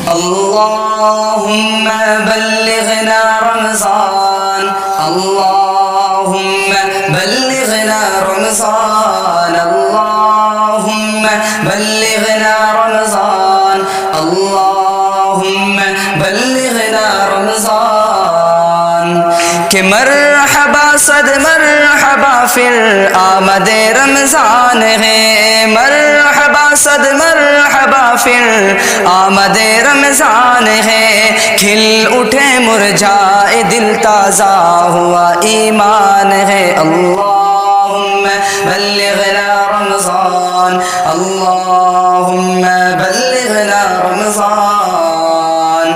اللهم بلغنا رمضان اللهم بلغنا رمضان اللهم بلغنا رمضان اللهم بلغنا رمضان کہ مرحبا صد مرحبا پھر آمد رمضان ہے مرحبا صد مرحبا پھر آمد رمضان ہے کھل اٹھے مرجھائے دل تازہ ہوا ایمان ہے اللہم بلغنا رمضان اللہم بلغنا رمضان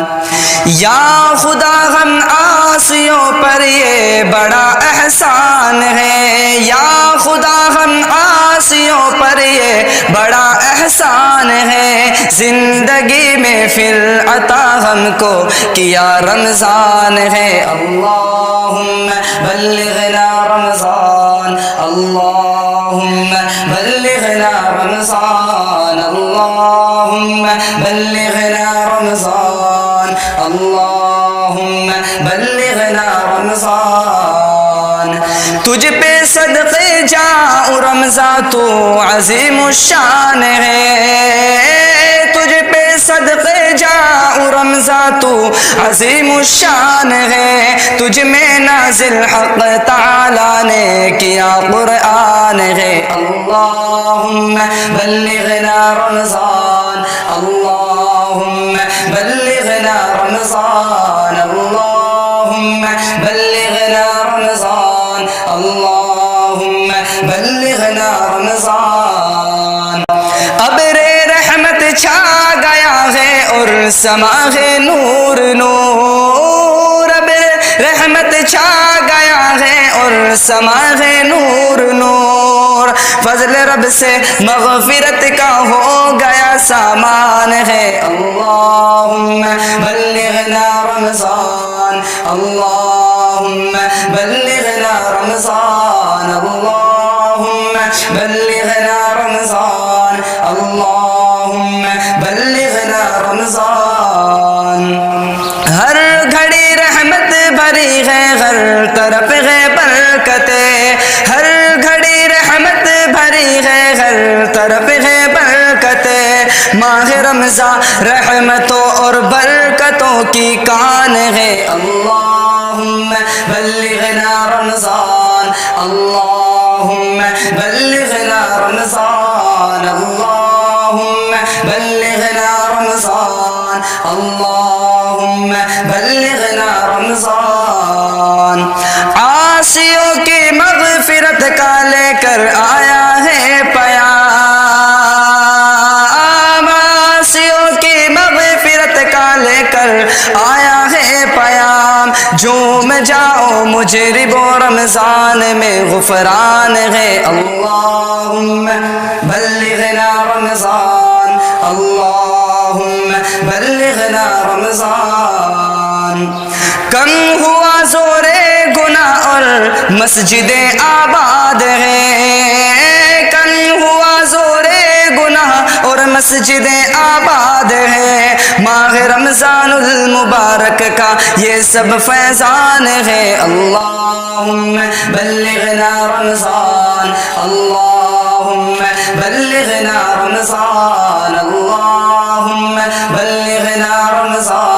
یا خدا ہم عاصیوں پر یہ بڑا احسان ہے یا خدا ہم عاصیوں پر یہ بڑا احسان ہے زندگی میں پھر عطا ہم کو کیا رمضان ہے اللہم بلغنا رمضان اللہم بلغنا رمضان اللہم بلغنا رمضان اللہم بلغنا رمضان تجھ پہ صدقے جاؤں رمضان تو عظیم الشان ہے تجھ پہ صدقے جاؤں رمضان تو عظیم الشان ہے تجھ میں نازل حق تعالی نے کیا قرآن ہے اللہم بلغنا رمضان اللہم بلغنا رمضان اللہم بلغنا رمضان اللہم بلغنا رمضان ابر رحمت چھا گیا ہے اور سما ہے نور نور ابر رحمت چھا گیا ہے اور سما ہے نور نور فضل رب سے مغفرت کا ہو گیا سامان ہے اللہم بلغنا رمضان اللہم بلغنا رمضان اللہم بلغنا رمضان اللہم بلغنا رمضان ہر گھڑی رحمت بھری ہے ہر طرف ہے برکتیں ہر گھڑی رحمت بھری ہے ہر طرف ہے برکتیں ماہ رمضان رحمتوں اور برکتوں کی کان ہے اللہم بلغنا رمضان اللہم بلغنا رمضان اللہم بلغنا رمضان اللہم بلغنا رمضان عاصیوں کی مغفرت کا لے کر آیا ہے پیام عاصیوں کی مغفرت کا لے کر آیا ہے پیام جھوم جاؤ مجربو رمضان میں غفران ہے اللہم بلغنا رمضان اللہم بلغنا رمضان کم ہوا زور گناہ اور مسجدیں آباد ہیں کم ہوا زور گناہ اور مسجدیں آباد ہیں ماہ رمضان المبارک کا یہ سب فیضان ہے اللہم بلغنا رمضان اللہم بلغنا رمضان اللہم بلغنا رمضان